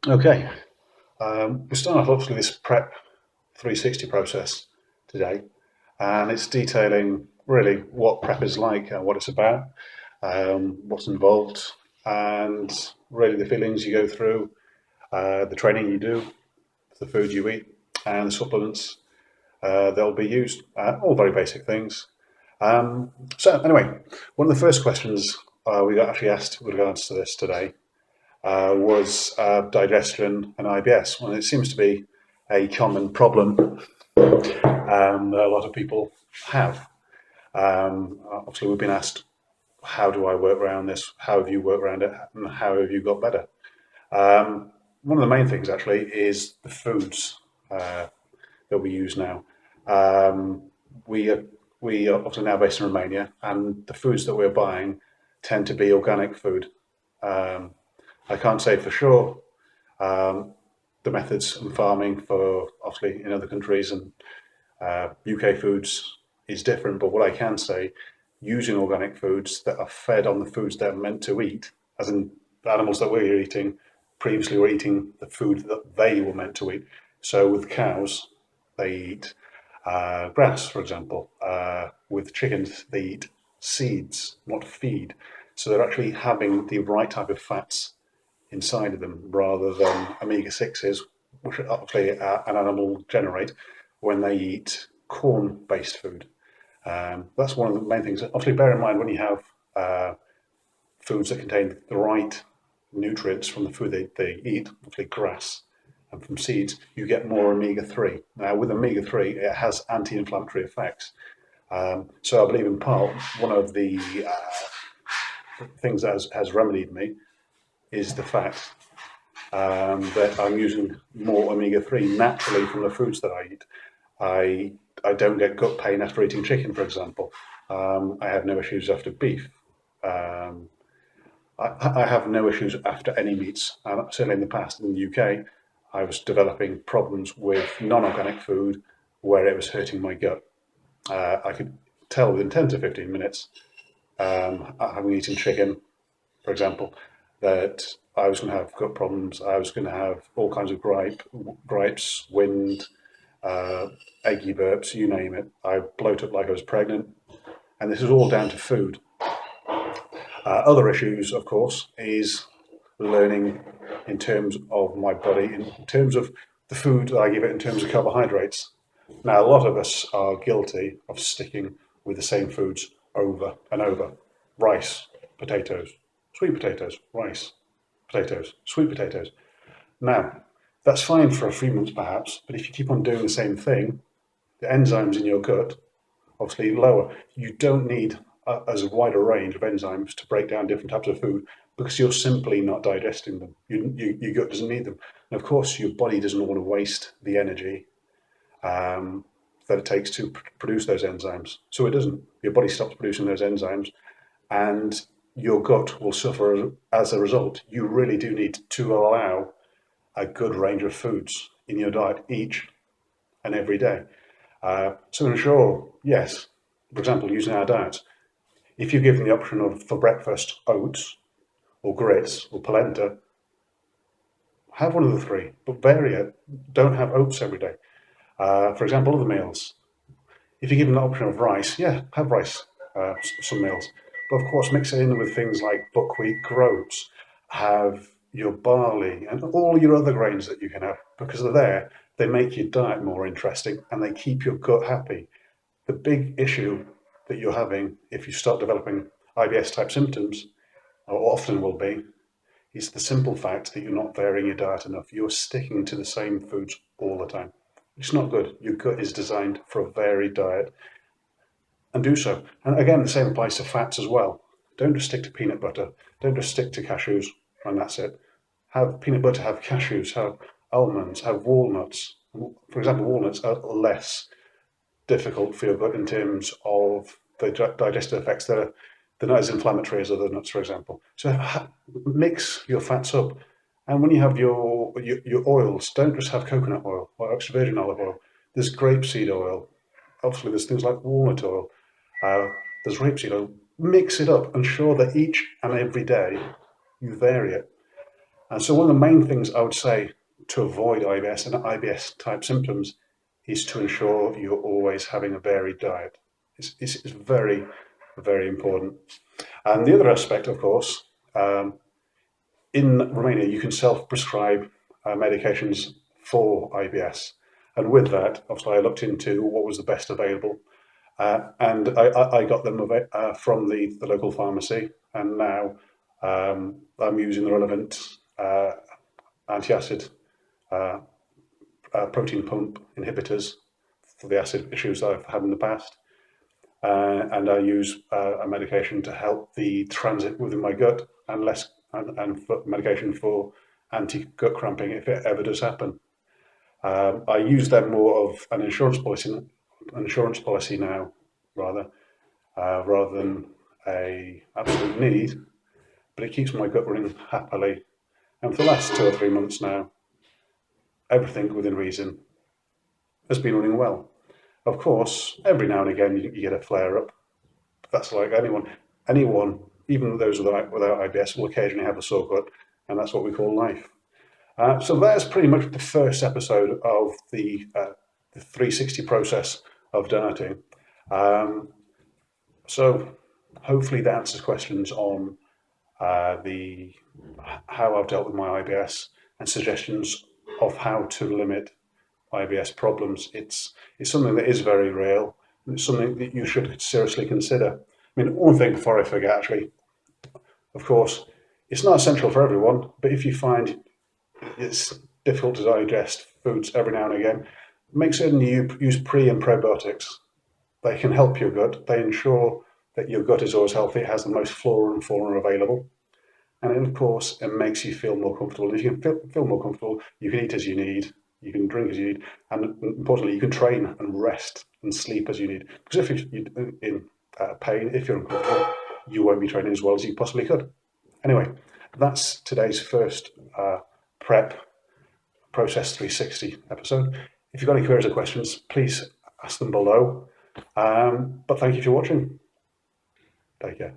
Okay, we start off obviously this prep 360 process today, and it's detailing really what prep is like and what it's about, what's involved, and really the feelings you go through, the training you do, the food you eat, and the supplements that'll be used. All very basic things. So anyway, one of the first questions we got actually asked with regards to this today was digestion and IBS. Well, it seems to be a common problem that a lot of people have. Obviously, we've been asked, how do I work around this? How have you worked around it? And how have you got better? One of the main things actually is the foods that we use now. Um, we are, we are obviously now based in Romania, and the foods that we're buying tend to be organic food. Um, I can't say for sure the methods and farming for obviously in other countries and UK foods is different. But what I can say, using organic foods that are fed on the foods they're meant to eat, as in the animals that we're eating, previously were eating the food that they were meant to eat. So with cows, they eat grass, for example. With chickens, they eat seeds, not feed. So they're actually having the right type of fats inside of them rather than omega 6s, which obviously an animal will generate when they eat corn based food. That's one of the main things. Obviously, bear in mind when you have foods that contain the right nutrients from the food they eat, obviously grass and from seeds, you get more omega 3. Now, with omega 3, it has anti inflammatory effects. So I believe in part one of the things that has remedied me is the fact that I'm using more omega 3 naturally from the foods that I eat. I don't get gut pain after eating chicken, for example. I have no issues after beef. Um, I have no issues after any meats. Certainly in the past in the UK, I was developing problems with non organic food where it was hurting my gut. I could tell within 10 to 15 minutes, having eaten chicken, for example, that I was going to have gut problems. I was going to have all kinds of gripes, wind, achy burps, you name it. I bloat up like I was pregnant. And this is all down to food. Other issues, of course, is learning in terms of my body, in terms of the food that I give it in terms of carbohydrates. Now, a lot of us are guilty of sticking with the same foods over and over. Rice, potatoes, sweet potatoes, rice, potatoes, sweet potatoes. Now, that's fine for a few months perhaps, but if you keep on doing the same thing, the enzymes in your gut obviously lower. You don't need as wide a range of enzymes to break down different types of food because you're simply not digesting them. Your gut doesn't need them. And of course, your body doesn't want to waste the energy that it takes to produce those enzymes. So it doesn't. Your body stops producing those enzymes and your gut will suffer as a result. You really do need to allow a good range of foods in your diet each and every day. So ensure, yes, for example, using our diets, if you're given the option of for breakfast oats or grits or polenta, have one of the three, but vary it. Don't have oats every day. For example, other meals. If you're given the option of rice, yeah, have rice some meals. But of course, mix it in with things like buckwheat, groats, have your barley, and all your other grains that you can have because they're there. They make your diet more interesting and they keep your gut happy. The big issue that you're having if you start developing IBS type symptoms, or often will be, is the simple fact that you're not varying your diet enough. You're sticking to the same foods all the time. It's not good. Your gut is designed for a varied diet and do so. And again, the same applies to fats as well. Don't just stick to peanut butter. Don't just stick to cashews and that's it. Have peanut butter, have cashews, have almonds, have walnuts. For example, walnuts are less difficult for your gut in terms of the digestive effects. They're not as inflammatory as other nuts, for example. So mix your fats up. And when you have your oils, don't just have coconut oil or extra virgin olive oil. There's grapeseed oil. Obviously, there's things like walnut oil. Uh, there's rapeseed oil. Mix it up. Ensure that each and every day you vary it. And so one of the main things I would say to avoid IBS and IBS type symptoms is to ensure you're always having a varied diet. It's very, very important. And the other aspect, of course, in Romania, you can self-prescribe medications for IBS. And with that, obviously, I looked into what was the best available. And I got them from the local pharmacy. And now I'm using the relevant anti-acid protein pump inhibitors for the acid issues that I've had in the past. And I use a medication to help the transit within my gut, and medication for anti-gut cramping if it ever does happen. I use them more of an insurance policy now, rather than a absolute need. But it keeps my gut running happily, and for the last 2 or 3 months now, everything within reason has been running well. Of course, every now and again you get a flare-up. That's like anyone, even those without IBS, will occasionally have a sore gut, and that's what we call life. So that's pretty much the first episode of the 360 process of dieting. So hopefully that answers questions on how I've dealt with my IBS and suggestions of how to limit IBS problems. It's something that is very real. It's something that you should seriously consider. I mean, one thing before I forget, actually, of course, it's not essential for everyone, but if you find it's difficult to digest foods every now and again, make certain you use pre and probiotics. They can help your gut. They ensure that your gut is always healthy. It has the most flora and fauna available. And of course, it makes you feel more comfortable. If you can feel more comfortable, you can eat as you need, you can drink as you need, and importantly, you can train and rest and sleep as you need. Because if you're in pain, if you're uncomfortable, you won't be training as well as you possibly could. Anyway, that's today's first prep process 360 episode. If you've got any queries or questions, please ask them below. But thank you for watching. Take care.